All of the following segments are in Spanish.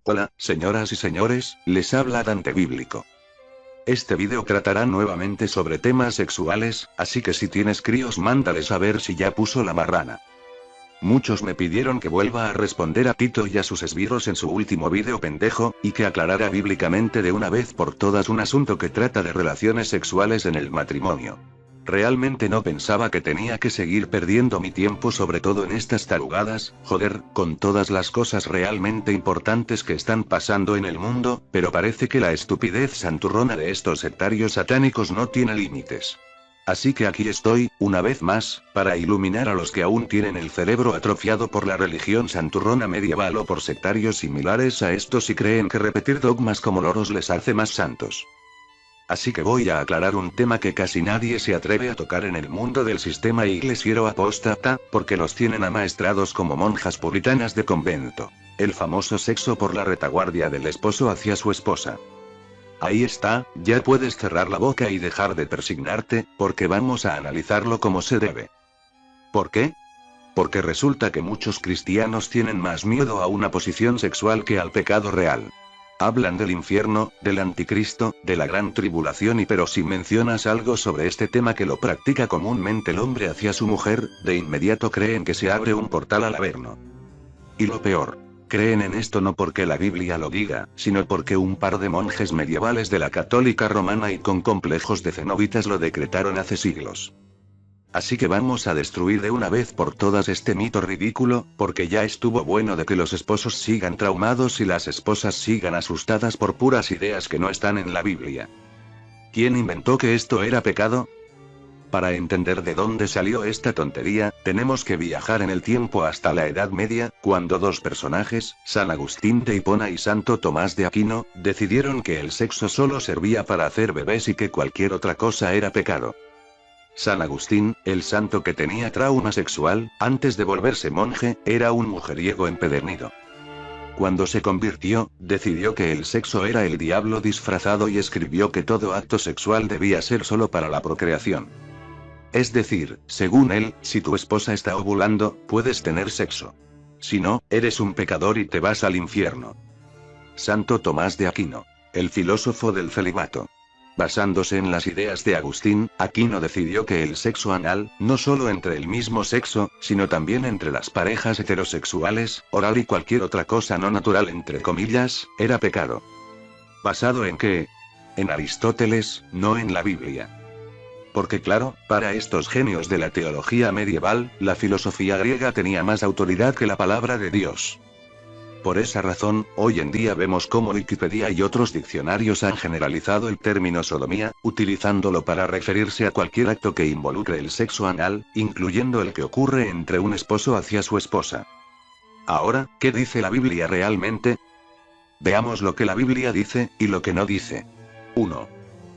Hola, señoras y señores, les habla Dante Bíblico. Este vídeo tratará nuevamente sobre temas sexuales, así que si tienes críos mándales a ver si ya puso la marrana. Muchos me pidieron que vuelva a responder a Tito y a sus esbirros en su último vídeo pendejo, y que aclarara bíblicamente de una vez por todas un asunto que trata de relaciones sexuales en el matrimonio. Realmente no pensaba que tenía que seguir perdiendo mi tiempo sobre todo en estas tarugadas, joder, con todas las cosas realmente importantes que están pasando en el mundo, pero parece que la estupidez santurrona de estos sectarios satánicos no tiene límites. Así que aquí estoy, una vez más, para iluminar a los que aún tienen el cerebro atrofiado por la religión santurrona medieval o por sectarios similares a estos y creen que repetir dogmas como loros les hace más santos. Así que voy a aclarar un tema que casi nadie se atreve a tocar en el mundo del sistema iglesiero apóstata, porque los tienen amaestrados como monjas puritanas de convento. El famoso sexo por la retaguardia del esposo hacia su esposa. Ahí está, ya puedes cerrar la boca y dejar de persignarte, porque vamos a analizarlo como se debe. ¿Por qué? Porque resulta que muchos cristianos tienen más miedo a una posición sexual que al pecado real. Hablan del infierno, del anticristo, de la gran tribulación pero si mencionas algo sobre este tema que lo practica comúnmente el hombre hacia su mujer, de inmediato creen que se abre un portal al averno. Y lo peor, creen en esto no porque la Biblia lo diga, sino porque un par de monjes medievales de la católica romana y con complejos de cenobitas lo decretaron hace siglos. Así que vamos a destruir de una vez por todas este mito ridículo, porque ya estuvo bueno de que los esposos sigan traumados y las esposas sigan asustadas por puras ideas que no están en la Biblia. ¿Quién inventó que esto era pecado? Para entender de dónde salió esta tontería, tenemos que viajar en el tiempo hasta la Edad Media, cuando dos personajes, San Agustín de Hipona y Santo Tomás de Aquino, decidieron que el sexo solo servía para hacer bebés y que cualquier otra cosa era pecado. San Agustín, el santo que tenía trauma sexual, antes de volverse monje, era un mujeriego empedernido. Cuando se convirtió, decidió que el sexo era el diablo disfrazado y escribió que todo acto sexual debía ser solo para la procreación. Es decir, según él, si tu esposa está ovulando, puedes tener sexo. Si no, eres un pecador y te vas al infierno. Santo Tomás de Aquino, el filósofo del celibato. Basándose en las ideas de Agustín, Aquino decidió que el sexo anal, no solo entre el mismo sexo, sino también entre las parejas heterosexuales, oral y cualquier otra cosa no natural entre comillas, era pecado. ¿Basado en qué? En Aristóteles, no en la Biblia. Porque claro, para estos genios de la teología medieval, la filosofía griega tenía más autoridad que la palabra de Dios. Por esa razón, hoy en día vemos cómo Wikipedia y otros diccionarios han generalizado el término sodomía, utilizándolo para referirse a cualquier acto que involucre el sexo anal, incluyendo el que ocurre entre un esposo hacia su esposa. Ahora, ¿qué dice la Biblia realmente? Veamos lo que la Biblia dice, y lo que no dice. 1.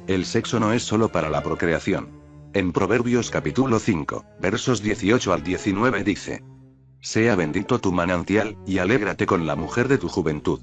El sexo no es solo para la procreación. En Proverbios capítulo 5, versos 18 al 19 dice: sea bendito tu manantial, y alégrate con la mujer de tu juventud.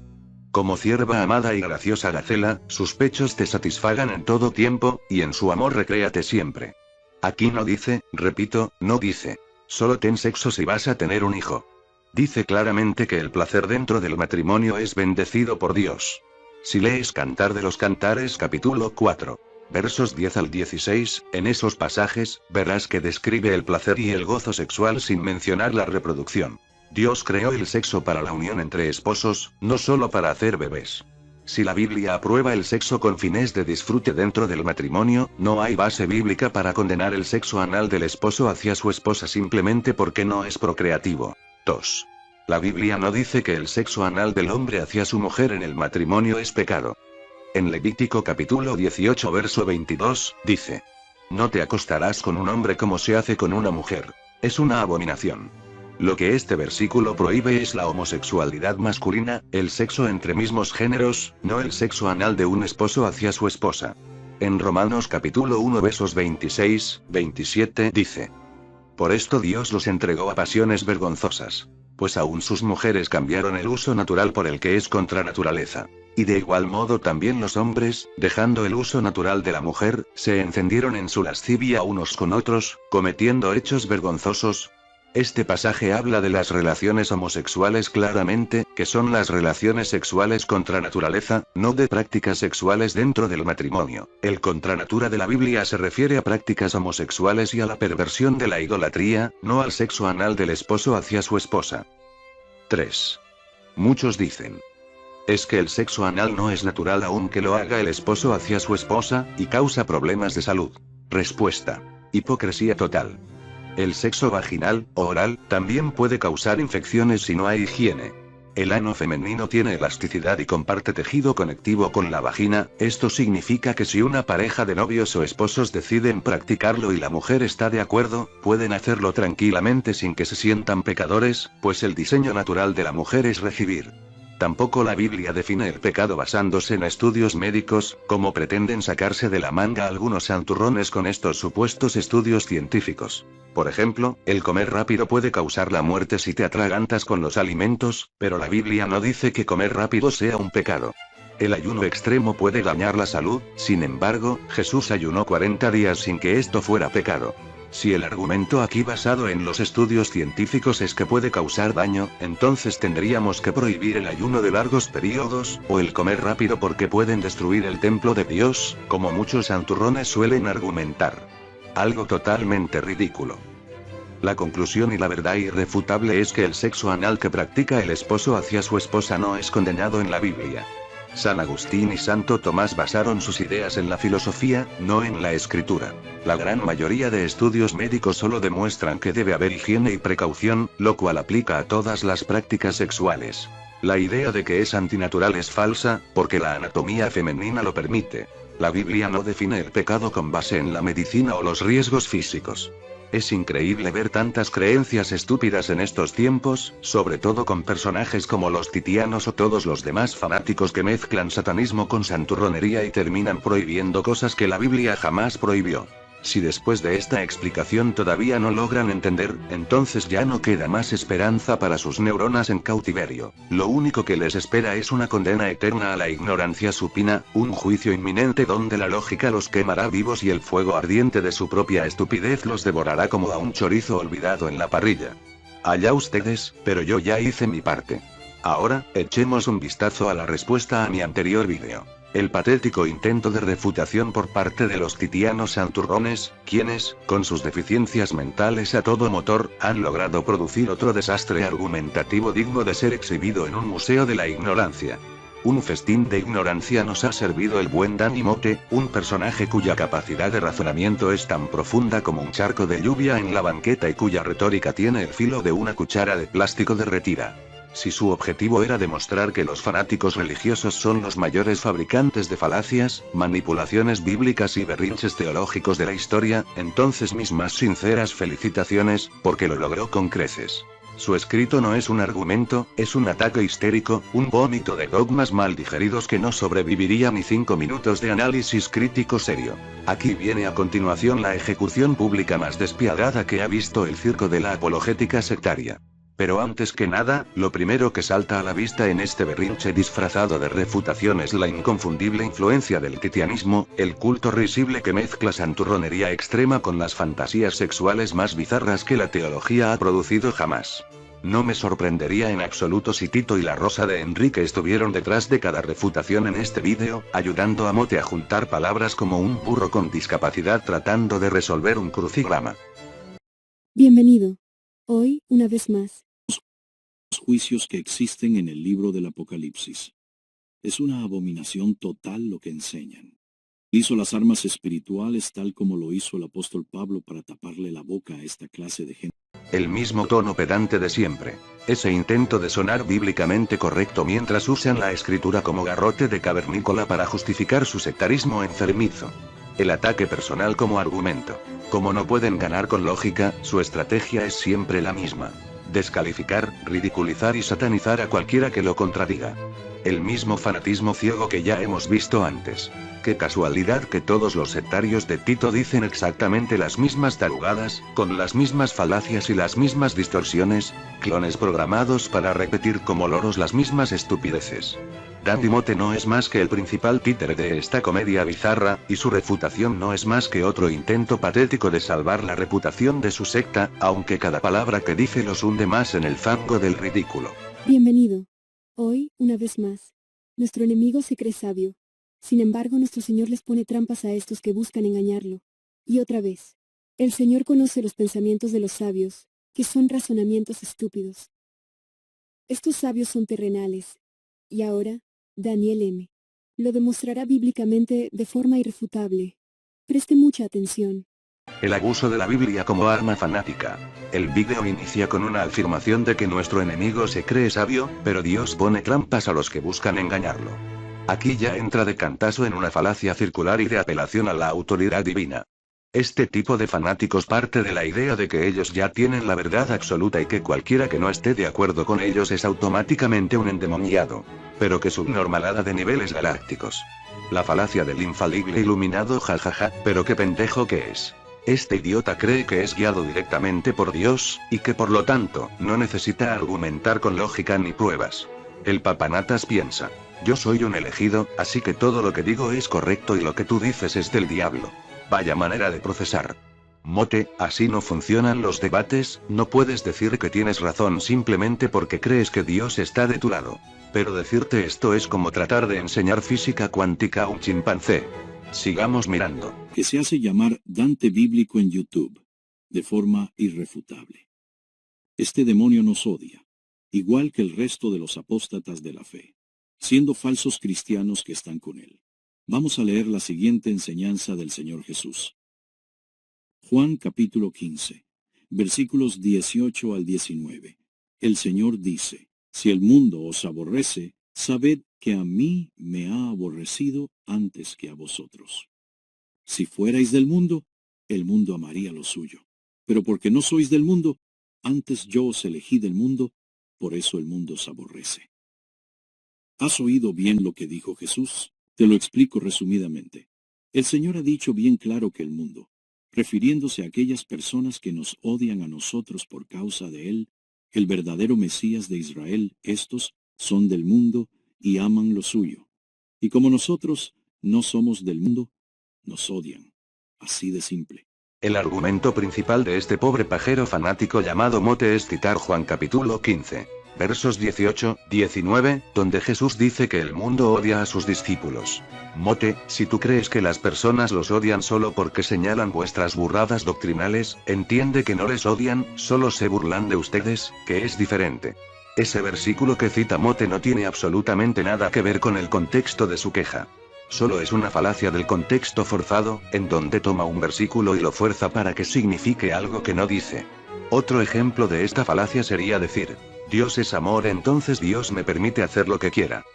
Como cierva amada y graciosa gacela, sus pechos te satisfagan en todo tiempo, y en su amor recréate siempre. Aquí no dice, repito, no dice, solo ten sexo si vas a tener un hijo. Dice claramente que el placer dentro del matrimonio es bendecido por Dios. Si lees Cantar de los Cantares capítulo 4. Versos 10 al 16, en esos pasajes, verás que describe el placer y el gozo sexual sin mencionar la reproducción. Dios creó el sexo para la unión entre esposos, no solo para hacer bebés. Si la Biblia aprueba el sexo con fines de disfrute dentro del matrimonio, no hay base bíblica para condenar el sexo anal del esposo hacia su esposa simplemente porque no es procreativo. 2. La Biblia no dice que el sexo anal del hombre hacia su mujer en el matrimonio es pecado. En Levítico capítulo 18 verso 22, dice: no te acostarás con un hombre como se hace con una mujer. Es una abominación. Lo que este versículo prohíbe es la homosexualidad masculina, el sexo entre mismos géneros, no el sexo anal de un esposo hacia su esposa. En Romanos capítulo 1 versos 26, 27 dice: por esto Dios los entregó a pasiones vergonzosas. Pues aún sus mujeres cambiaron el uso natural por el que es contra naturaleza. Y de igual modo también los hombres, dejando el uso natural de la mujer, se encendieron en su lascivia unos con otros, cometiendo hechos vergonzosos. Este pasaje habla de las relaciones homosexuales claramente, que son las relaciones sexuales contra naturaleza, no de prácticas sexuales dentro del matrimonio. El contra natura de la Biblia se refiere a prácticas homosexuales y a la perversión de la idolatría, no al sexo anal del esposo hacia su esposa. 3. Muchos dicen: es que el sexo anal no es natural aunque lo haga el esposo hacia su esposa, y causa problemas de salud. Respuesta: hipocresía total. El sexo vaginal, o oral, también puede causar infecciones si no hay higiene. El ano femenino tiene elasticidad y comparte tejido conectivo con la vagina, esto significa que si una pareja de novios o esposos deciden practicarlo y la mujer está de acuerdo, pueden hacerlo tranquilamente sin que se sientan pecadores, pues el diseño natural de la mujer es recibir. Tampoco la Biblia define el pecado basándose en estudios médicos, como pretenden sacarse de la manga algunos santurrones con estos supuestos estudios científicos. Por ejemplo, el comer rápido puede causar la muerte si te atragantas con los alimentos, pero la Biblia no dice que comer rápido sea un pecado. El ayuno extremo puede dañar la salud, sin embargo, Jesús ayunó 40 días sin que esto fuera pecado. Si el argumento aquí basado en los estudios científicos es que puede causar daño, entonces tendríamos que prohibir el ayuno de largos periodos, o el comer rápido porque pueden destruir el templo de Dios, como muchos santurrones suelen argumentar. Algo totalmente ridículo. La conclusión y la verdad irrefutable es que el sexo anal que practica el esposo hacia su esposa no es condenado en la Biblia. San Agustín y Santo Tomás basaron sus ideas en la filosofía, no en la escritura. La gran mayoría de estudios médicos solo demuestran que debe haber higiene y precaución, lo cual aplica a todas las prácticas sexuales. La idea de que es antinatural es falsa, porque la anatomía femenina lo permite. La Biblia no define el pecado con base en la medicina o los riesgos físicos. Es increíble ver tantas creencias estúpidas en estos tiempos, sobre todo con personajes como los titianos o todos los demás fanáticos que mezclan satanismo con santurronería y terminan prohibiendo cosas que la Biblia jamás prohibió. Si después de esta explicación todavía no logran entender, entonces ya no queda más esperanza para sus neuronas en cautiverio. Lo único que les espera es una condena eterna a la ignorancia supina, un juicio inminente donde la lógica los quemará vivos y el fuego ardiente de su propia estupidez los devorará como a un chorizo olvidado en la parrilla. Allá ustedes, pero yo ya hice mi parte. Ahora, echemos un vistazo a la respuesta a mi anterior vídeo. El patético intento de refutación por parte de los titianos santurrones, quienes, con sus deficiencias mentales a todo motor, han logrado producir otro desastre argumentativo digno de ser exhibido en un museo de la ignorancia. Un festín de ignorancia nos ha servido el buen Danny Motte, un personaje cuya capacidad de razonamiento es tan profunda como un charco de lluvia en la banqueta y cuya retórica tiene el filo de una cuchara de plástico derretida. Si su objetivo era demostrar que los fanáticos religiosos son los mayores fabricantes de falacias, manipulaciones bíblicas y berrinches teológicos de la historia, entonces mis más sinceras felicitaciones, porque lo logró con creces. Su escrito no es un argumento, es un ataque histérico, un vómito de dogmas mal digeridos que no sobreviviría ni 5 minutos de análisis crítico serio. Aquí viene a continuación la ejecución pública más despiadada que ha visto el circo de la apologética sectaria. Pero antes que nada, lo primero que salta a la vista en este berrinche disfrazado de refutación es la inconfundible influencia del titianismo, el culto risible que mezcla santurronería extrema con las fantasías sexuales más bizarras que la teología ha producido jamás. No me sorprendería en absoluto si Tito y la Rosa de Enrique estuvieron detrás de cada refutación en este vídeo, ayudando a Motte a juntar palabras como un burro con discapacidad tratando de resolver un crucigrama. Bienvenido. Hoy, una vez más, los juicios que existen en el libro del Apocalipsis. Es una abominación total lo que enseñan. Hizo las armas espirituales tal como lo hizo el apóstol Pablo para taparle la boca a esta clase de gente. El mismo tono pedante de siempre. Ese intento de sonar bíblicamente correcto mientras usan la escritura como garrote de cavernícola para justificar su sectarismo enfermizo. El ataque personal como argumento. Como no pueden ganar con lógica, su estrategia es siempre la misma. Descalificar, ridiculizar y satanizar a cualquiera que lo contradiga. El mismo fanatismo ciego que ya hemos visto antes. Qué casualidad que todos los sectarios de Tito dicen exactamente las mismas tarugadas, con las mismas falacias y las mismas distorsiones, clones programados para repetir como loros las mismas estupideces. Dan Timote no es más que el principal títere de esta comedia bizarra, y su refutación no es más que otro intento patético de salvar la reputación de su secta, aunque cada palabra que dice los hunde más en el fango del ridículo. Bienvenido. Hoy, una vez más, nuestro enemigo se cree sabio. Sin embargo, nuestro Señor les pone trampas a estos que buscan engañarlo. Y otra vez, el Señor conoce los pensamientos de los sabios, que son razonamientos estúpidos. Estos sabios son terrenales. Y ahora, Daniel M. lo demostrará bíblicamente de forma irrefutable. Preste mucha atención. El abuso de la Biblia como arma fanática. El vídeo inicia con una afirmación de que nuestro enemigo se cree sabio, pero Dios pone trampas a los que buscan engañarlo. Aquí ya entra de cantazo en una falacia circular y de apelación a la autoridad divina. Este tipo de fanáticos parte de la idea de que ellos ya tienen la verdad absoluta y que cualquiera que no esté de acuerdo con ellos es automáticamente un endemoniado. Pero que subnormalada de niveles galácticos. La falacia del infalible iluminado, jajaja, pero qué pendejo que es. Este idiota cree que es guiado directamente por Dios, y que por lo tanto, no necesita argumentar con lógica ni pruebas. El papanatas piensa: yo soy un elegido, así que todo lo que digo es correcto y lo que tú dices es del diablo. Vaya manera de procesar. Mote, así no funcionan los debates, no puedes decir que tienes razón simplemente porque crees que Dios está de tu lado. Pero decirte esto es como tratar de enseñar física cuántica a un chimpancé. Sigamos mirando. Que se hace llamar Dante Bíblico en YouTube, de forma irrefutable. Este demonio nos odia, igual que el resto de los apóstatas de la fe, siendo falsos cristianos que están con él. Vamos a leer la siguiente enseñanza del Señor Jesús. Juan capítulo 15, versículos 18 al 19. El Señor dice: si el mundo os aborrece, sabed que a mí me ha aborrecido antes que a vosotros. Si fuerais del mundo, el mundo amaría lo suyo. Pero porque no sois del mundo, antes yo os elegí del mundo, por eso el mundo os aborrece. ¿Has oído bien lo que dijo Jesús? Te lo explico resumidamente. El Señor ha dicho bien claro que el mundo, refiriéndose a aquellas personas que nos odian a nosotros por causa de Él, el verdadero Mesías de Israel, estos son del mundo y aman lo suyo. Y como nosotros no somos del mundo, nos odian. Así de simple. El argumento principal de este pobre pajero fanático llamado Mote es citar Juan capítulo 15, versos 18, 19, donde Jesús dice que el mundo odia a sus discípulos. Mote, si tú crees que las personas los odian solo porque señalan vuestras burradas doctrinales, entiende que no les odian, solo se burlan de ustedes, que es diferente. Ese versículo que cita Mote no tiene absolutamente nada que ver con el contexto de su queja. Solo es una falacia del contexto forzado, en donde toma un versículo y lo fuerza para que signifique algo que no dice. Otro ejemplo de esta falacia sería decir: Dios es amor, entonces Dios me permite hacer lo que quiera.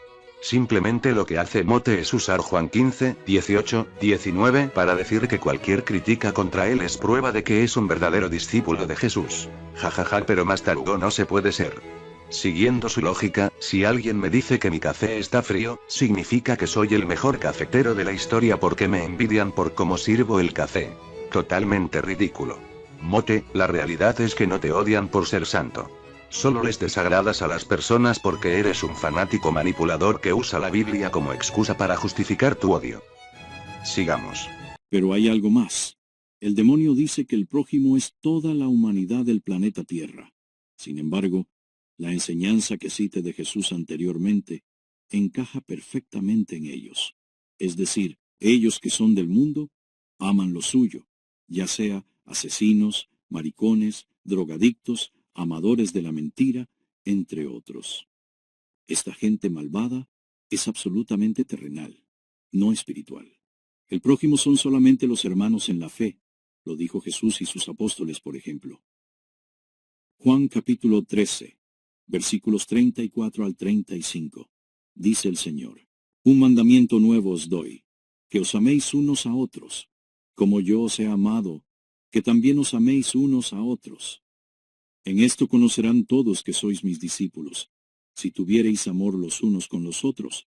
Simplemente lo que hace Mote es usar Juan 15, 18, 19 para decir que cualquier crítica contra él es prueba de que es un verdadero discípulo de Jesús. Jajaja, pero más tarugo no se puede ser. Siguiendo su lógica, si alguien me dice que mi café está frío, significa que soy el mejor cafetero de la historia porque me envidian por cómo sirvo el café. Totalmente ridículo. Mote, la realidad es que no te odian por ser santo. Solo les desagradas a las personas porque eres un fanático manipulador que usa la Biblia como excusa para justificar tu odio. Sigamos. Pero hay algo más. El demonio dice que el prójimo es toda la humanidad del planeta Tierra. Sin embargo, la enseñanza que cite de Jesús anteriormente encaja perfectamente en ellos. Es decir, ellos que son del mundo aman lo suyo, ya sea asesinos, maricones, drogadictos, amadores de la mentira, entre otros. Esta gente malvada es absolutamente terrenal, no espiritual. El prójimo son solamente los hermanos en la fe, lo dijo Jesús y sus apóstoles, por ejemplo. Juan capítulo 13. Versículos 34 al 35. Dice el Señor: un mandamiento nuevo os doy, que os améis unos a otros, como yo os he amado, que también os améis unos a otros. En esto conocerán todos que sois mis discípulos, si tuviereis amor los unos con los otros.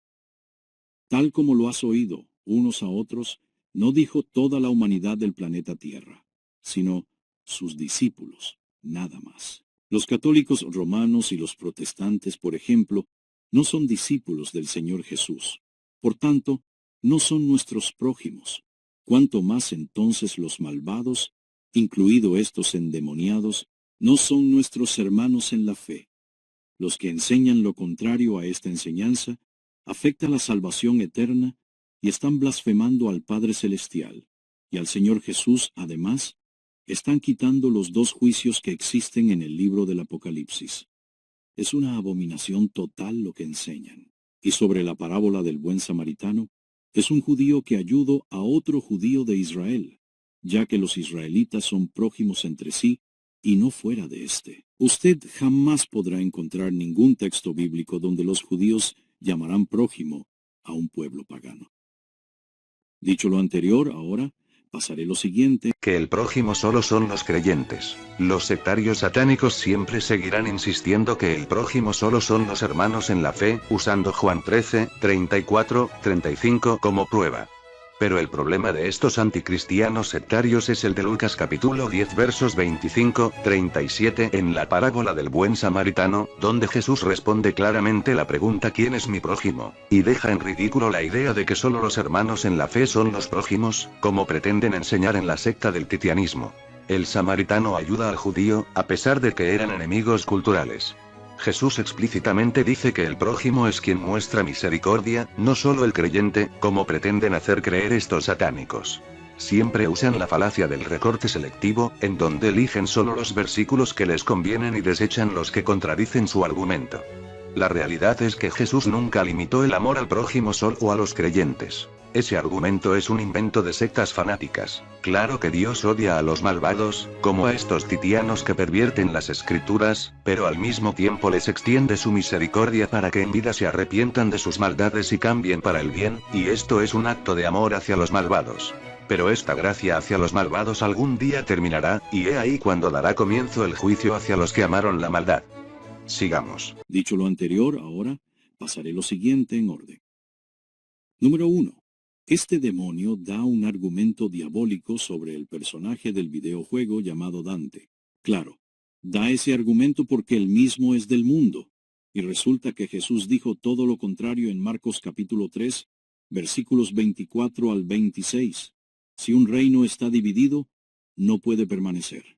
Tal como lo has oído, unos a otros, no dijo toda la humanidad del planeta Tierra, sino sus discípulos, nada más. Los católicos romanos y los protestantes, por ejemplo, no son discípulos del Señor Jesús. Por tanto, no son nuestros prójimos. Cuanto más entonces los malvados, incluido estos endemoniados, no son nuestros hermanos en la fe. Los que enseñan lo contrario a esta enseñanza afectan la salvación eterna y están blasfemando al Padre Celestial, y al Señor Jesús, además, están quitando los dos juicios que existen en el libro del Apocalipsis. Es una abominación total lo que enseñan. Y sobre la parábola del buen samaritano, es un judío que ayudó a otro judío de Israel, ya que los israelitas son prójimos entre sí y no fuera de éste. Usted jamás podrá encontrar ningún texto bíblico donde los judíos llamarán prójimo a un pueblo pagano. Dicho lo anterior, ahora pasaré lo siguiente. Que el prójimo solo son los creyentes. Los sectarios satánicos siempre seguirán insistiendo que el prójimo solo son los hermanos en la fe, usando Juan 13, 34, 35 como prueba. Pero el problema de estos anticristianos sectarios es el de Lucas capítulo 10 versos 25, 37 en la parábola del buen samaritano, donde Jesús responde claramente la pregunta ¿quién es mi prójimo? Y deja en ridículo la idea de que solo los hermanos en la fe son los prójimos, como pretenden enseñar en la secta del titianismo. El samaritano ayuda al judío, a pesar de que eran enemigos culturales. Jesús explícitamente dice que el prójimo es quien muestra misericordia, no solo el creyente, como pretenden hacer creer estos satánicos. Siempre usan la falacia del recorte selectivo, en donde eligen solo los versículos que les convienen y desechan los que contradicen su argumento. La realidad es que Jesús nunca limitó el amor al prójimo solo a los creyentes. Ese argumento es un invento de sectas fanáticas. Claro que Dios odia a los malvados, como a estos titianos que pervierten las escrituras, pero al mismo tiempo les extiende su misericordia para que en vida se arrepientan de sus maldades y cambien para el bien, y esto es un acto de amor hacia los malvados. Pero esta gracia hacia los malvados algún día terminará, y he ahí cuando dará comienzo el juicio hacia los que amaron la maldad. Sigamos. Dicho lo anterior, ahora pasaré lo siguiente en orden. Número 1. Este demonio da un argumento diabólico sobre el personaje del videojuego llamado Dante. Claro, da ese argumento porque él mismo es del mundo. Y resulta que Jesús dijo todo lo contrario en Marcos capítulo 3, versículos 24 al 26. Si un reino está dividido, no puede permanecer.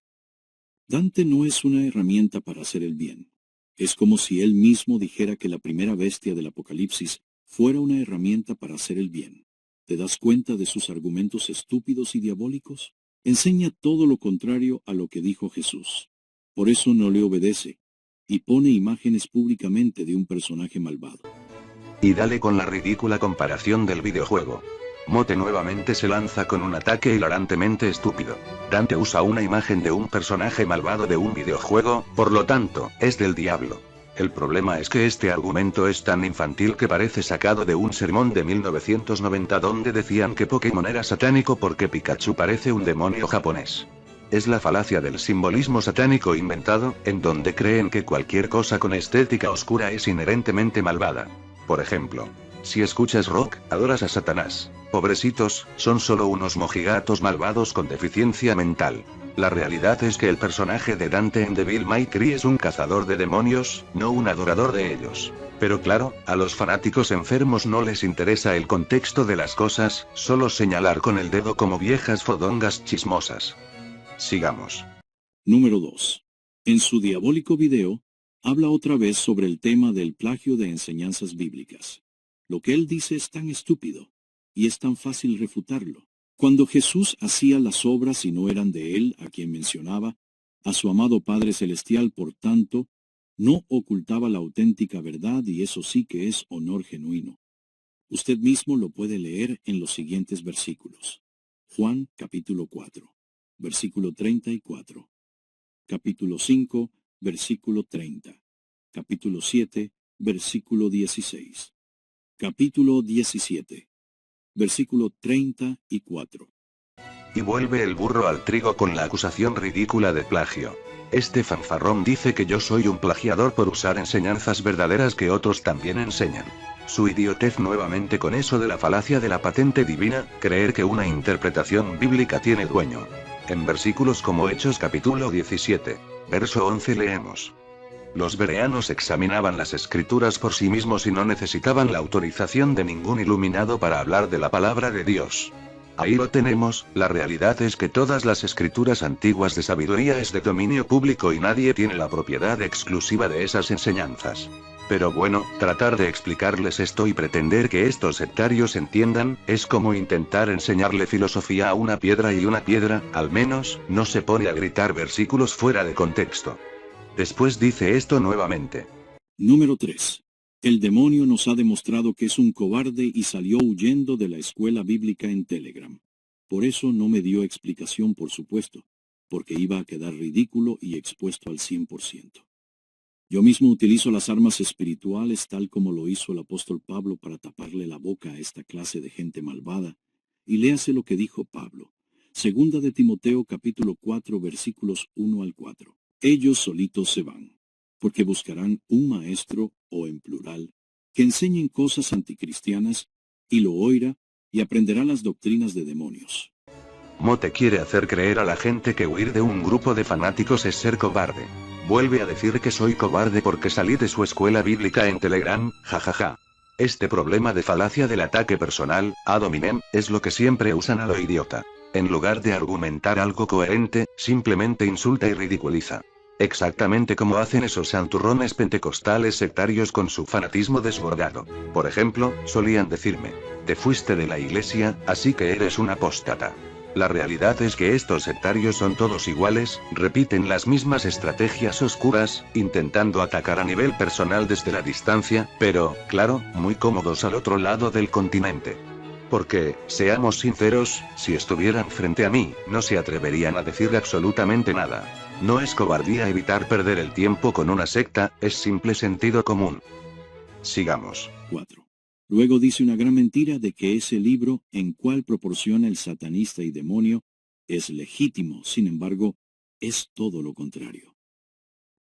Dante no es una herramienta para hacer el bien. Es como si él mismo dijera que la primera bestia del Apocalipsis fuera una herramienta para hacer el bien. ¿Te das cuenta de sus argumentos estúpidos y diabólicos? Enseña todo lo contrario a lo que dijo Jesús. Por eso no le obedece, y pone imágenes públicamente de un personaje malvado. Y dale con la ridícula comparación del videojuego. Mote nuevamente se lanza con un ataque hilarantemente estúpido. Dante usa una imagen de un personaje malvado de un videojuego, por lo tanto, es del diablo. El problema es que este argumento es tan infantil que parece sacado de un sermón de 1990 donde decían que Pokémon era satánico porque Pikachu parece un demonio japonés. Es la falacia del simbolismo satánico inventado, en donde creen que cualquier cosa con estética oscura es inherentemente malvada. Por ejemplo, si escuchas rock, adoras a Satanás. Pobrecitos, son solo unos mojigatos malvados con deficiencia mental. La realidad es que el personaje de Dante en Devil May Cry es un cazador de demonios, no un adorador de ellos. Pero claro, a los fanáticos enfermos no les interesa el contexto de las cosas, solo señalar con el dedo como viejas fodongas chismosas. Sigamos. Número 2. En su diabólico video, habla otra vez sobre el tema del plagio de enseñanzas bíblicas. Lo que él dice es tan estúpido, y es tan fácil refutarlo. Cuando Jesús hacía las obras y no eran de él, a quien mencionaba, a su amado Padre Celestial, por tanto, no ocultaba la auténtica verdad y eso sí que es honor genuino. Usted mismo lo puede leer en los siguientes versículos. Juan capítulo 4, versículo 34. Capítulo 5, versículo 30. Capítulo 7, versículo 16. Capítulo 17. Versículo 34. Y vuelve el burro al trigo con la acusación ridícula de plagio. Este fanfarrón dice que yo soy un plagiador por usar enseñanzas verdaderas que otros también enseñan. Su idiotez nuevamente con eso de la falacia de la patente divina, creer que una interpretación bíblica tiene dueño. En versículos como Hechos capítulo 17, verso 11 leemos: los bereanos examinaban las escrituras por sí mismos y no necesitaban la autorización de ningún iluminado para hablar de la palabra de Dios. Ahí lo tenemos, la realidad es que todas las escrituras antiguas de sabiduría es de dominio público y nadie tiene la propiedad exclusiva de esas enseñanzas. Pero bueno, tratar de explicarles esto y pretender que estos sectarios entiendan, es como intentar enseñarle filosofía a una piedra y una piedra, al menos, no se pone a gritar versículos fuera de contexto. Después dice esto nuevamente. Número 3. El demonio nos ha demostrado que es un cobarde y salió huyendo de la escuela bíblica en Telegram. Por eso no me dio explicación, por supuesto, porque iba a quedar ridículo y expuesto al 100%. Yo mismo utilizo las armas espirituales tal como lo hizo el apóstol Pablo para taparle la boca a esta clase de gente malvada, y léase lo que dijo Pablo. Segunda de Timoteo capítulo 4 versículos 1 al 4. Ellos solitos se van, porque buscarán un maestro, o en plural, que enseñen cosas anticristianas, y lo oirá, y aprenderá las doctrinas de demonios. Mote quiere hacer creer a la gente que huir de un grupo de fanáticos es ser cobarde. Vuelve a decir que soy cobarde porque salí de su escuela bíblica en Telegram, jajaja. Este problema de falacia del ataque personal, ad hominem, es lo que siempre usan a lo idiota. En lugar de argumentar algo coherente, simplemente insulta y ridiculiza. Exactamente como hacen esos santurrones pentecostales sectarios con su fanatismo desbordado. Por ejemplo, solían decirme: te fuiste de la iglesia, así que eres un apóstata. La realidad es que estos sectarios son todos iguales, repiten las mismas estrategias oscuras, intentando atacar a nivel personal desde la distancia, pero, claro, muy cómodos al otro lado del continente. Porque, seamos sinceros, si estuvieran frente a mí, no se atreverían a decir absolutamente nada. No es cobardía evitar perder el tiempo con una secta, es simple sentido común. Sigamos. 4. Luego dice una gran mentira de que ese libro, en cual proporciona el satanista y demonio, es legítimo, sin embargo, es todo lo contrario.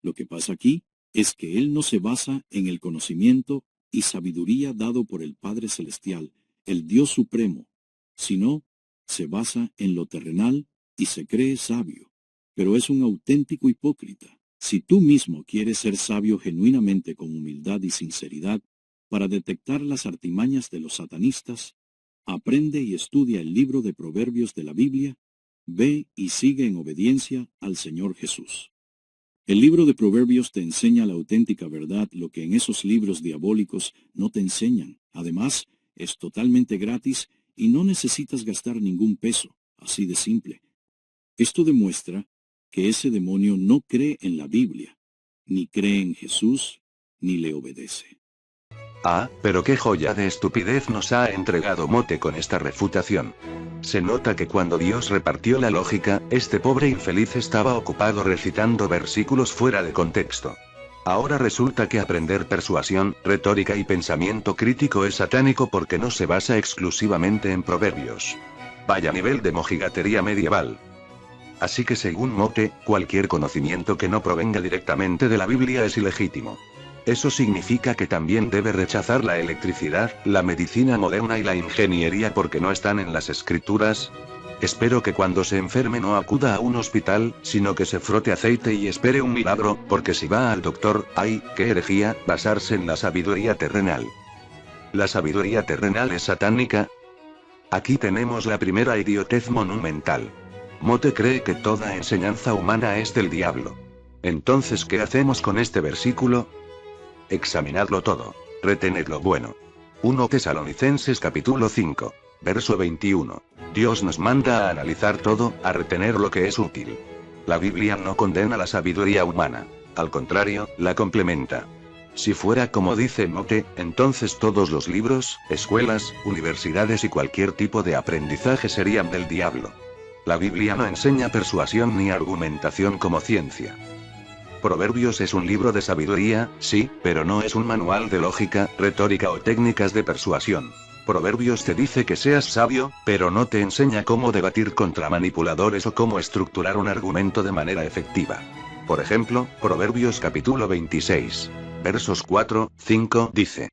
Lo que pasa aquí es que él no se basa en el conocimiento y sabiduría dado por el Padre Celestial, el Dios Supremo, sino se basa en lo terrenal y se cree sabio, pero es un auténtico hipócrita. Si tú mismo quieres ser sabio genuinamente con humildad y sinceridad, para detectar las artimañas de los satanistas, aprende y estudia el libro de Proverbios de la Biblia, ve y sigue en obediencia al Señor Jesús. El libro de Proverbios te enseña la auténtica verdad, lo que en esos libros diabólicos no te enseñan. Además, es totalmente gratis y no necesitas gastar ningún peso, así de simple. Esto demuestra que ese demonio no cree en la Biblia, ni cree en Jesús, ni le obedece. Ah, pero qué joya de estupidez nos ha entregado Mote con esta refutación. Se nota que cuando Dios repartió la lógica, este pobre infeliz estaba ocupado recitando versículos fuera de contexto. Ahora resulta que aprender persuasión, retórica y pensamiento crítico es satánico porque no se basa exclusivamente en proverbios. Vaya nivel de mojigatería medieval. Así que según Mote, cualquier conocimiento que no provenga directamente de la Biblia es ilegítimo. Eso significa que también debe rechazar la electricidad, la medicina moderna y la ingeniería porque no están en las escrituras. Espero que cuando se enferme no acuda a un hospital, sino que se frote aceite y espere un milagro, porque si va al doctor, ¡ay, qué herejía, basarse en la sabiduría terrenal! ¿La sabiduría terrenal es satánica? Aquí tenemos la primera idiotez monumental. Mote cree que toda enseñanza humana es del diablo. Entonces, ¿qué hacemos con este versículo? Examinadlo todo. Retened lo bueno. 1 Tesalonicenses capítulo 5. Verso 21. Dios nos manda a analizar todo, a retener lo que es útil. La Biblia no condena la sabiduría humana. Al contrario, la complementa. Si fuera como dice Mote, entonces todos los libros, escuelas, universidades y cualquier tipo de aprendizaje serían del diablo. La Biblia no enseña persuasión ni argumentación como ciencia. Proverbios es un libro de sabiduría, sí, pero no es un manual de lógica, retórica o técnicas de persuasión. Proverbios te dice que seas sabio, pero no te enseña cómo debatir contra manipuladores o cómo estructurar un argumento de manera efectiva. Por ejemplo, Proverbios capítulo 26, versos 4, 5 dice: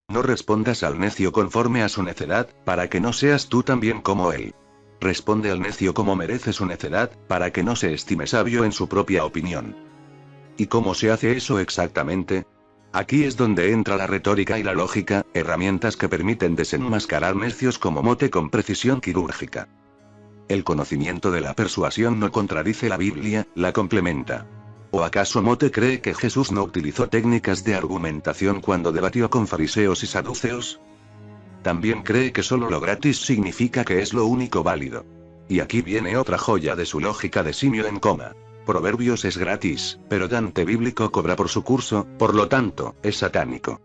No respondas al necio conforme a su necedad, para que no seas tú también como él. Responde al necio como merece su necedad, para que no se estime sabio en su propia opinión. ¿Y cómo se hace eso exactamente? Aquí es donde entra la retórica y la lógica, herramientas que permiten desenmascarar necios como mote con precisión quirúrgica. El conocimiento de la persuasión no contradice la Biblia, la complementa. ¿O acaso Mote cree que Jesús no utilizó técnicas de argumentación cuando debatió con fariseos y saduceos? También cree que solo lo gratis significa que es lo único válido. Y aquí viene otra joya de su lógica de simio en coma. Proverbios es gratis, pero Dante bíblico cobra por su curso, por lo tanto, es satánico.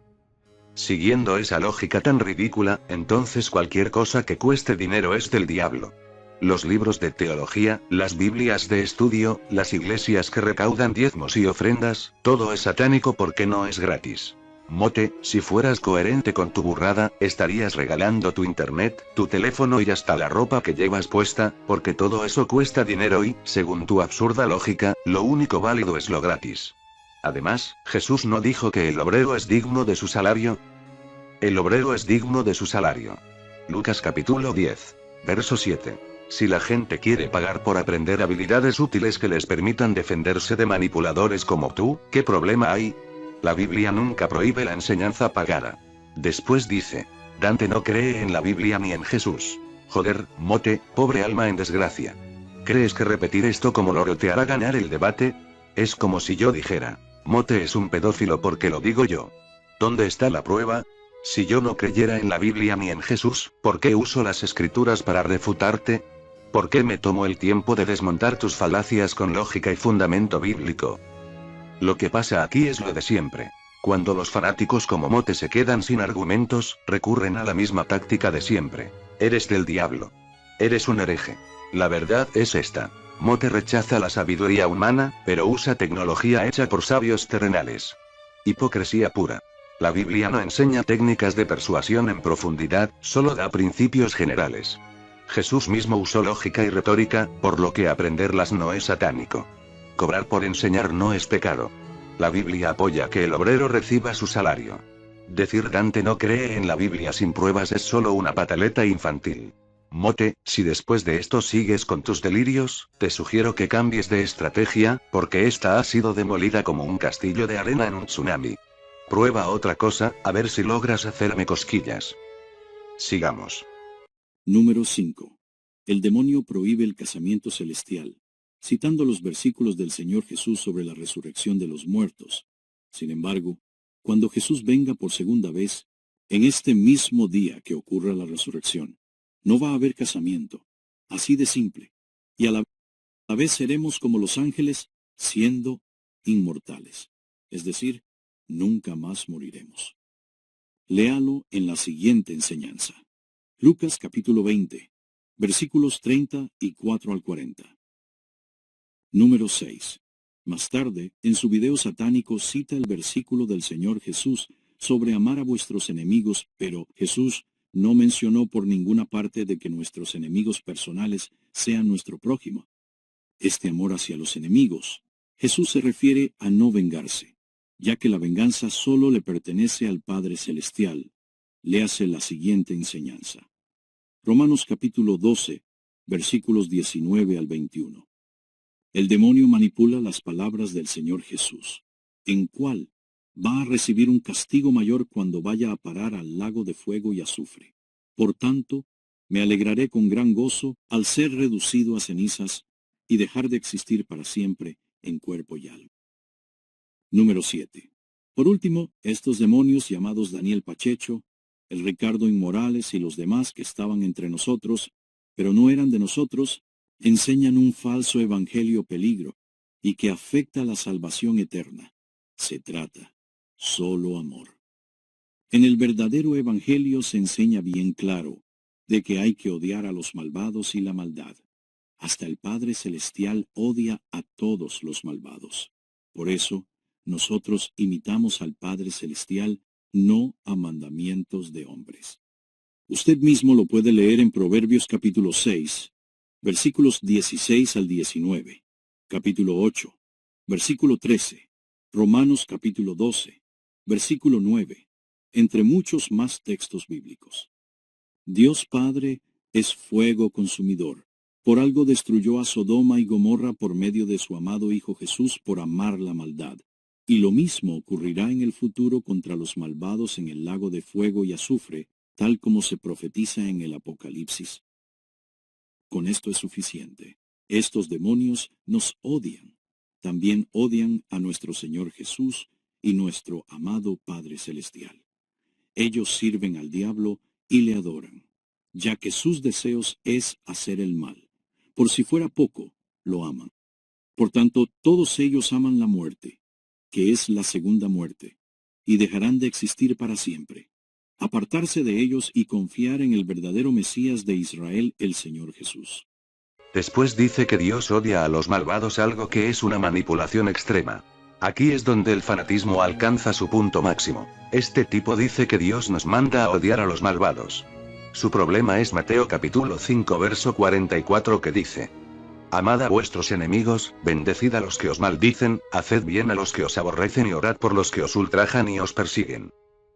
Siguiendo esa lógica tan ridícula, entonces cualquier cosa que cueste dinero es del diablo. Los libros de teología, las Biblias de estudio, las iglesias que recaudan diezmos y ofrendas, todo es satánico porque no es gratis. Mote, si fueras coherente con tu burrada, estarías regalando tu internet, tu teléfono y hasta la ropa que llevas puesta, porque todo eso cuesta dinero y, según tu absurda lógica, lo único válido es lo gratis. Además, Jesús no dijo que el obrero es digno de su salario. El obrero es digno de su salario. Lucas capítulo 10, verso 7. Si la gente quiere pagar por aprender habilidades útiles que les permitan defenderse de manipuladores como tú, ¿qué problema hay? La Biblia nunca prohíbe la enseñanza pagada. Después dice: Dante no cree en la Biblia ni en Jesús. Joder, Mote, pobre alma en desgracia. ¿Crees que repetir esto como loro te hará ganar el debate? Es como si yo dijera: Mote es un pedófilo porque lo digo yo. ¿Dónde está la prueba? Si yo no creyera en la Biblia ni en Jesús, ¿por qué uso las escrituras para refutarte? ¿Por qué me tomo el tiempo de desmontar tus falacias con lógica y fundamento bíblico? Lo que pasa aquí es lo de siempre. Cuando los fanáticos como Mote se quedan sin argumentos, recurren a la misma táctica de siempre. Eres del diablo. Eres un hereje. La verdad es esta. Mote rechaza la sabiduría humana, pero usa tecnología hecha por sabios terrenales. Hipocresía pura. La Biblia no enseña técnicas de persuasión en profundidad, solo da principios generales. Jesús mismo usó lógica y retórica, por lo que aprenderlas no es satánico. Cobrar por enseñar no es pecado. La Biblia apoya que el obrero reciba su salario. Decir Dante no cree en la Biblia sin pruebas es solo una pataleta infantil. Mote, si después de esto sigues con tus delirios, te sugiero que cambies de estrategia, porque esta ha sido demolida como un castillo de arena en un tsunami. Prueba otra cosa, a ver si logras hacerme cosquillas. Sigamos. Número 5. El demonio prohíbe el casamiento celestial, citando los versículos del Señor Jesús sobre la resurrección de los muertos. Sin embargo, cuando Jesús venga por segunda vez, en este mismo día que ocurra la resurrección, no va a haber casamiento, así de simple, y a la vez seremos como los ángeles, siendo inmortales, es decir, nunca más moriremos. Léalo en la siguiente enseñanza. Lucas capítulo 20, versículos 34 al 40. Número 6. Más tarde, en su video satánico cita el versículo del Señor Jesús sobre amar a vuestros enemigos, pero Jesús no mencionó por ninguna parte de que nuestros enemigos personales sean nuestro prójimo. Este amor hacia los enemigos, Jesús se refiere a no vengarse, ya que la venganza solo le pertenece al Padre Celestial. Léase la siguiente enseñanza. Romanos capítulo 12, versículos 19 al 21. El demonio manipula las palabras del Señor Jesús, en cual va a recibir un castigo mayor cuando vaya a parar al lago de fuego y azufre. Por tanto, me alegraré con gran gozo al ser reducido a cenizas y dejar de existir para siempre en cuerpo y alma. Número 7. Por último, estos demonios llamados Daniel Pacheco, el Ricardo Inmorales y los demás que estaban entre nosotros, pero no eran de nosotros, enseñan un falso evangelio peligro y que afecta la salvación eterna. Se trata solo amor. En el verdadero evangelio se enseña bien claro de que hay que odiar a los malvados y la maldad. Hasta el Padre Celestial odia a todos los malvados. Por eso, nosotros imitamos al Padre Celestial, no a mandamientos de hombres. Usted mismo lo puede leer en Proverbios capítulo 6, versículos 16 al 19, capítulo 8, versículo 13, Romanos capítulo 12, versículo 9, entre muchos más textos bíblicos. Dios Padre es fuego consumidor. Por algo destruyó a Sodoma y Gomorra por medio de su amado Hijo Jesús por amar la maldad. Y lo mismo ocurrirá en el futuro contra los malvados en el lago de fuego y azufre, tal como se profetiza en el Apocalipsis. Con esto es suficiente. Estos demonios nos odian. También odian a nuestro Señor Jesús y nuestro amado Padre Celestial. Ellos sirven al diablo y le adoran, ya que sus deseos es hacer el mal. Por si fuera poco, lo aman. Por tanto, todos ellos aman la muerte, que es la segunda muerte, y dejarán de existir para siempre. Apartarse de ellos y confiar en el verdadero Mesías de Israel, el Señor Jesús. Después dice que Dios odia a los malvados, algo que es una manipulación extrema. Aquí es donde el fanatismo alcanza su punto máximo. Este tipo dice que Dios nos manda a odiar a los malvados. Su problema es Mateo capítulo 5 verso 44 que dice: Amad a vuestros enemigos, bendecid a los que os maldicen, haced bien a los que os aborrecen y orad por los que os ultrajan y os persiguen.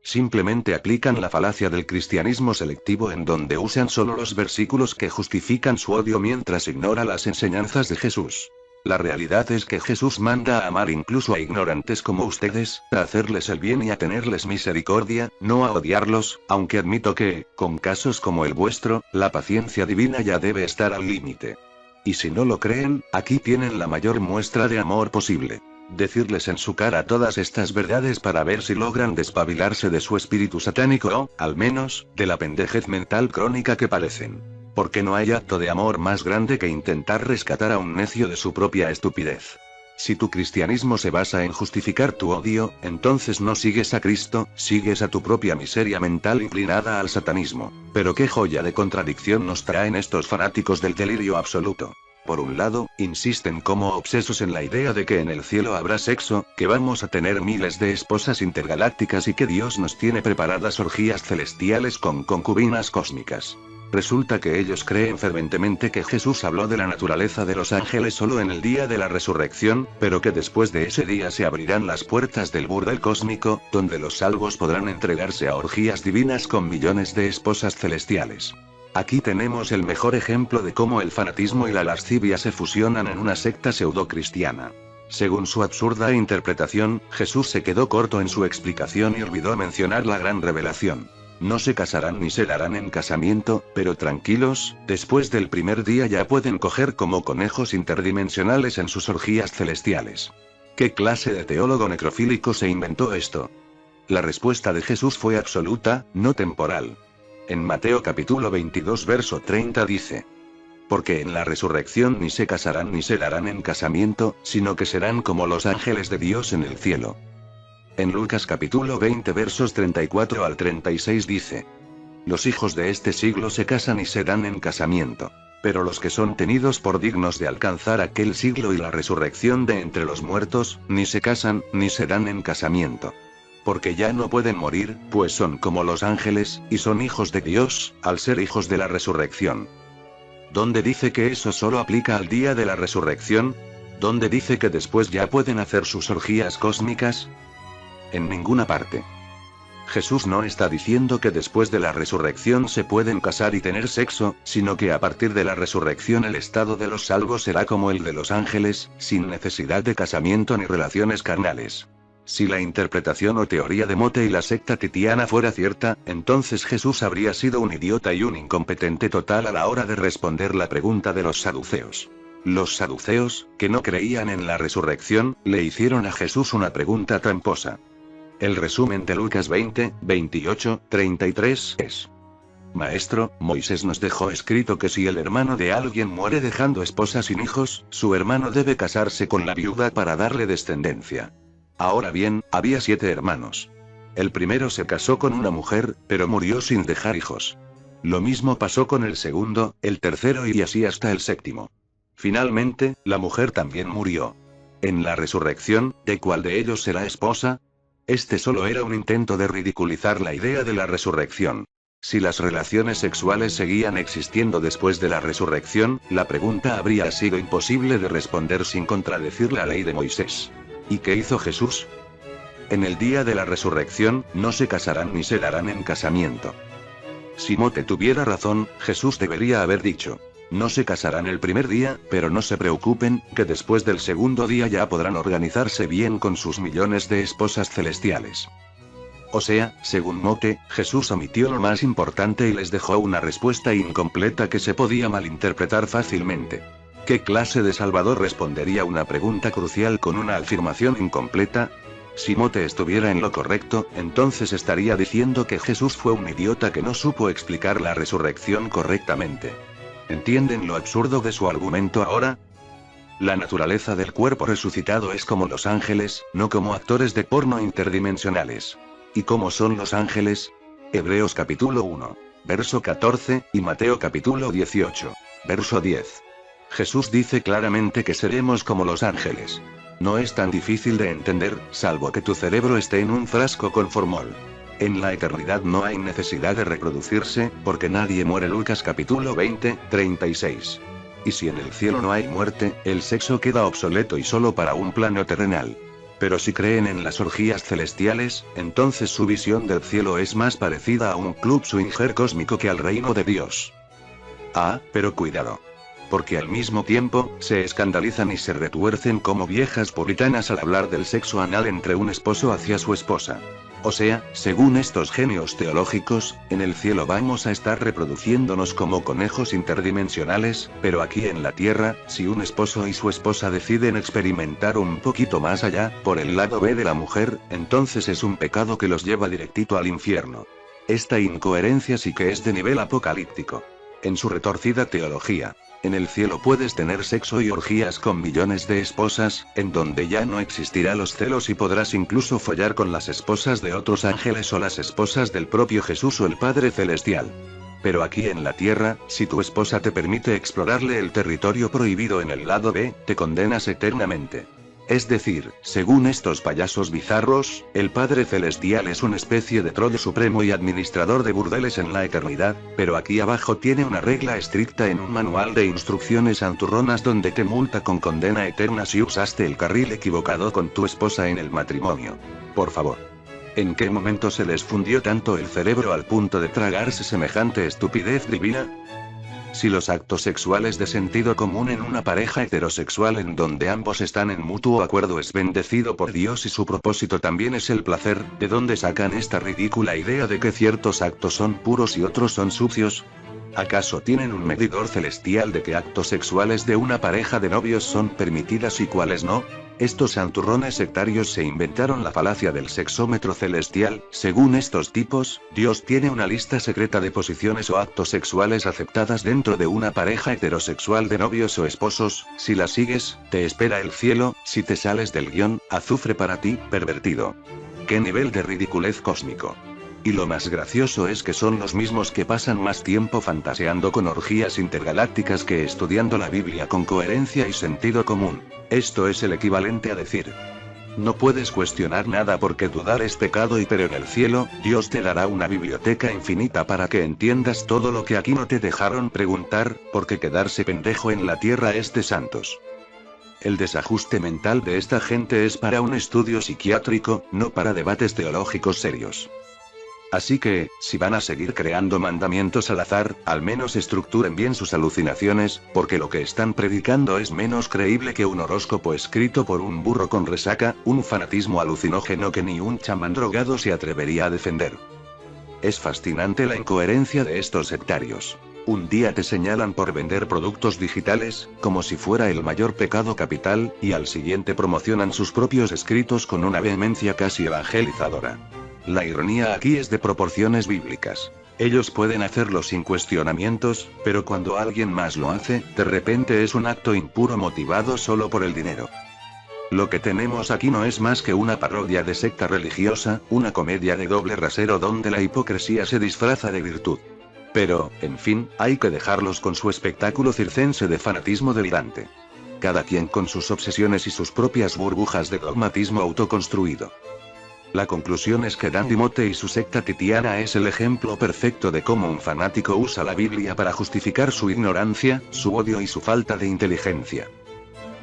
Simplemente aplican la falacia del cristianismo selectivo en donde usan solo los versículos que justifican su odio mientras ignora las enseñanzas de Jesús. La realidad es que Jesús manda a amar incluso a ignorantes como ustedes, a hacerles el bien y a tenerles misericordia, no a odiarlos, aunque admito que, con casos como el vuestro, la paciencia divina ya debe estar al límite. Y si no lo creen, aquí tienen la mayor muestra de amor posible. Decirles en su cara todas estas verdades para ver si logran despabilarse de su espíritu satánico o, al menos, de la pendejez mental crónica que padecen. Porque no hay acto de amor más grande que intentar rescatar a un necio de su propia estupidez. Si tu cristianismo se basa en justificar tu odio, entonces no sigues a Cristo, sigues a tu propia miseria mental inclinada al satanismo. Pero qué joya de contradicción nos traen estos fanáticos del delirio absoluto. Por un lado, insisten como obsesos en la idea de que en el cielo habrá sexo, que vamos a tener miles de esposas intergalácticas y que Dios nos tiene preparadas orgías celestiales con concubinas cósmicas. Resulta que ellos creen ferventemente que Jesús habló de la naturaleza de los ángeles solo en el día de la resurrección, pero que después de ese día se abrirán las puertas del burdel cósmico, donde los salvos podrán entregarse a orgías divinas con millones de esposas celestiales. Aquí tenemos el mejor ejemplo de cómo el fanatismo y la lascivia se fusionan en una secta pseudo-cristiana. Según su absurda interpretación, Jesús se quedó corto en su explicación y olvidó mencionar la gran revelación. No se casarán ni se darán en casamiento, pero tranquilos, después del primer día ya pueden coger como conejos interdimensionales en sus orgías celestiales. ¿Qué clase de teólogo necrofílico se inventó esto? La respuesta de Jesús fue absoluta, no temporal. En Mateo capítulo 22 verso 30 dice: Porque en la resurrección ni se casarán ni se darán en casamiento, sino que serán como los ángeles de Dios en el cielo. En Lucas capítulo 20 versos 34 al 36 dice: Los hijos de este siglo se casan y se dan en casamiento. Pero los que son tenidos por dignos de alcanzar aquel siglo y la resurrección de entre los muertos, ni se casan, ni se dan en casamiento. Porque ya no pueden morir, pues son como los ángeles, y son hijos de Dios, al ser hijos de la resurrección. ¿Dónde dice que eso solo aplica al día de la resurrección? ¿Dónde dice que después ya pueden hacer sus orgías cósmicas? En ninguna parte. Jesús no está diciendo que después de la resurrección se pueden casar y tener sexo, sino que a partir de la resurrección el estado de los salvos será como el de los ángeles, sin necesidad de casamiento ni relaciones carnales. Si la interpretación o teoría de Mote y la secta titiana fuera cierta, entonces Jesús habría sido un idiota y un incompetente total a la hora de responder la pregunta de los saduceos. Los saduceos, que no creían en la resurrección, le hicieron a Jesús una pregunta tramposa. El resumen de Lucas 20, 28, 33 es: Maestro, Moisés nos dejó escrito que si el hermano de alguien muere dejando esposa sin hijos, su hermano debe casarse con la viuda para darle descendencia. Ahora bien, había 7 hermanos. El primero se casó con una mujer, pero murió sin dejar hijos. Lo mismo pasó con el segundo, el tercero y así hasta el séptimo. Finalmente, la mujer también murió. En la resurrección, ¿de cuál de ellos será esposa? Este solo era un intento de ridiculizar la idea de la resurrección. Si las relaciones sexuales seguían existiendo después de la resurrección, la pregunta habría sido imposible de responder sin contradecir la ley de Moisés. ¿Y qué hizo Jesús? En el día de la resurrección, no se casarán ni se darán en casamiento. Si Mote tuviera razón, Jesús debería haber dicho: no se casarán el primer día, pero no se preocupen, que después del segundo día ya podrán organizarse bien con sus millones de esposas celestiales. O sea, según Mote, Jesús omitió lo más importante y les dejó una respuesta incompleta que se podía malinterpretar fácilmente. ¿Qué clase de Salvador respondería una pregunta crucial con una afirmación incompleta? Si Mote estuviera en lo correcto, entonces estaría diciendo que Jesús fue un idiota que no supo explicar la resurrección correctamente. ¿Entienden lo absurdo de su argumento ahora? La naturaleza del cuerpo resucitado es como los ángeles, no como actores de porno interdimensionales. ¿Y cómo son los ángeles? Hebreos capítulo 1, verso 14, y Mateo capítulo 18, verso 10. Jesús dice claramente que seremos como los ángeles. No es tan difícil de entender, salvo que tu cerebro esté en un frasco con formol. En la eternidad no hay necesidad de reproducirse, porque nadie muere. Lucas capítulo 20, 36. Y si en el cielo no hay muerte, el sexo queda obsoleto y solo para un plano terrenal. Pero si creen en las orgías celestiales, entonces su visión del cielo es más parecida a un club swinger cósmico que al reino de Dios. Ah, pero cuidado. Porque al mismo tiempo, se escandalizan y se retuercen como viejas puritanas al hablar del sexo anal entre un esposo hacia su esposa. O sea, según estos genios teológicos, en el cielo vamos a estar reproduciéndonos como conejos interdimensionales, pero aquí en la tierra, si un esposo y su esposa deciden experimentar un poquito más allá, por el lado B de la mujer, entonces es un pecado que los lleva directito al infierno. Esta incoherencia sí que es de nivel apocalíptico. En su retorcida teología, en el cielo puedes tener sexo y orgías con millones de esposas, en donde ya no existirá los celos y podrás incluso follar con las esposas de otros ángeles o las esposas del propio Jesús o el Padre Celestial. Pero aquí en la tierra, si tu esposa te permite explorarle el territorio prohibido en el lado B, te condenas eternamente. Es decir, según estos payasos bizarros, el Padre Celestial es una especie de troll supremo y administrador de burdeles en la eternidad, pero aquí abajo tiene una regla estricta en un manual de instrucciones santurronas donde te multa con condena eterna si usaste el carril equivocado con tu esposa en el matrimonio. Por favor. ¿En qué momento se les fundió tanto el cerebro al punto de tragarse semejante estupidez divina? Si los actos sexuales de sentido común en una pareja heterosexual en donde ambos están en mutuo acuerdo es bendecido por Dios y su propósito también es el placer, ¿de dónde sacan esta ridícula idea de que ciertos actos son puros y otros son sucios? ¿Acaso tienen un medidor celestial de qué actos sexuales de una pareja de novios son permitidas y cuáles no? Estos santurrones sectarios se inventaron la falacia del sexómetro celestial. Según estos tipos, Dios tiene una lista secreta de posiciones o actos sexuales aceptadas dentro de una pareja heterosexual de novios o esposos. Si la sigues, te espera el cielo; si te sales del guión, azufre para ti, pervertido. ¡Qué nivel de ridiculez cósmico! Y lo más gracioso es que son los mismos que pasan más tiempo fantaseando con orgías intergalácticas que estudiando la Biblia con coherencia y sentido común. Esto es el equivalente a decir: no puedes cuestionar nada porque dudar es pecado pero en el cielo, Dios te dará una biblioteca infinita para que entiendas todo lo que aquí no te dejaron preguntar, porque quedarse pendejo en la tierra es de santos. El desajuste mental de esta gente es para un estudio psiquiátrico, no para debates teológicos serios. Así que, si van a seguir creando mandamientos al azar, al menos estructuren bien sus alucinaciones, porque lo que están predicando es menos creíble que un horóscopo escrito por un burro con resaca, un fanatismo alucinógeno que ni un chamán drogado se atrevería a defender. Es fascinante la incoherencia de estos sectarios. Un día te señalan por vender productos digitales, como si fuera el mayor pecado capital, y al siguiente promocionan sus propios escritos con una vehemencia casi evangelizadora. La ironía aquí es de proporciones bíblicas. Ellos pueden hacerlo sin cuestionamientos, pero cuando alguien más lo hace, de repente es un acto impuro motivado solo por el dinero. Lo que tenemos aquí no es más que una parodia de secta religiosa, una comedia de doble rasero donde la hipocresía se disfraza de virtud. Pero, en fin, hay que dejarlos con su espectáculo circense de fanatismo delirante. Cada quien con sus obsesiones y sus propias burbujas de dogmatismo autoconstruido. La conclusión es que Dan Timote y su secta titiana es el ejemplo perfecto de cómo un fanático usa la Biblia para justificar su ignorancia, su odio y su falta de inteligencia.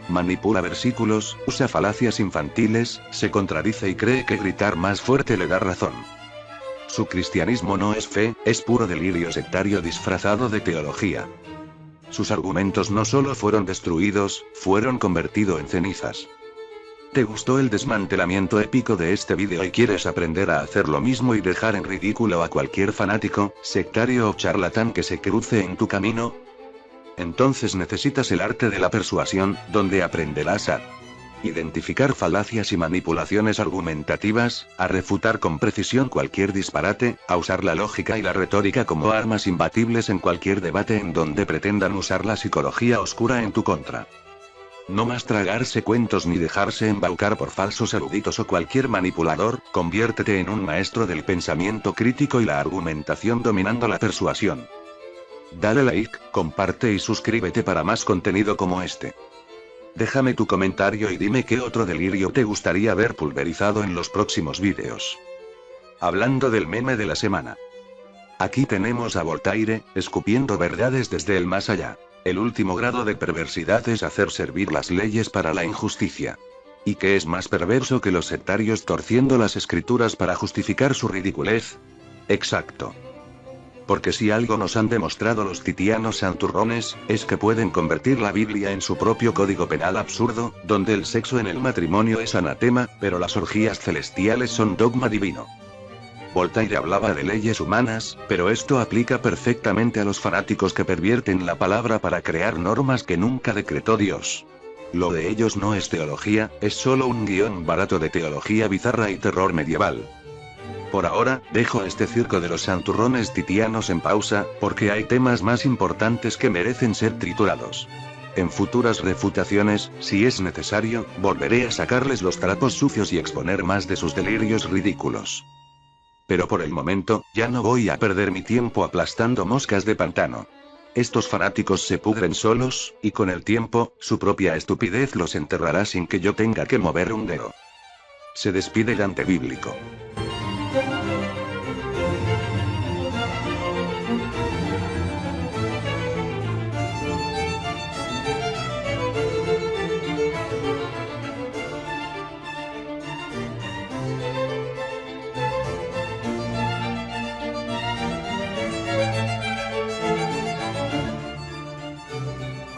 Manipula versículos, usa falacias infantiles, se contradice y cree que gritar más fuerte le da razón. Su cristianismo no es fe, es puro delirio sectario disfrazado de teología. Sus argumentos no solo fueron destruidos, fueron convertidos en cenizas. ¿Te gustó el desmantelamiento épico de este vídeo y quieres aprender a hacer lo mismo y dejar en ridículo a cualquier fanático, sectario o charlatán que se cruce en tu camino? Entonces necesitas el arte de la persuasión, donde aprenderás a identificar falacias y manipulaciones argumentativas, a refutar con precisión cualquier disparate, a usar la lógica y la retórica como armas imbatibles en cualquier debate en donde pretendan usar la psicología oscura en tu contra. No más tragarse cuentos ni dejarse embaucar por falsos eruditos o cualquier manipulador, conviértete en un maestro del pensamiento crítico y la argumentación dominando la persuasión. Dale like, comparte y suscríbete para más contenido como este. Déjame tu comentario y dime qué otro delirio te gustaría ver pulverizado en los próximos vídeos. Hablando del meme de la semana. Aquí tenemos a Voltaire, escupiendo verdades desde el más allá. El último grado de perversidad es hacer servir las leyes para la injusticia. ¿Y qué es más perverso que los sectarios torciendo las escrituras para justificar su ridiculez? Exacto. Porque si algo nos han demostrado los titianos santurrones, es que pueden convertir la Biblia en su propio código penal absurdo, donde el sexo en el matrimonio es anatema, pero las orgías celestiales son dogma divino. Voltaire hablaba de leyes humanas, pero esto aplica perfectamente a los fanáticos que pervierten la palabra para crear normas que nunca decretó Dios. Lo de ellos no es teología, es solo un guión barato de teología bizarra y terror medieval. Por ahora, dejo este circo de los santurrones titianos en pausa, porque hay temas más importantes que merecen ser triturados. En futuras refutaciones, si es necesario, volveré a sacarles los trapos sucios y exponer más de sus delirios ridículos. Pero por el momento, ya no voy a perder mi tiempo aplastando moscas de pantano. Estos fanáticos se pudren solos, y con el tiempo, su propia estupidez los enterrará sin que yo tenga que mover un dedo. Se despide Dante Bíblico.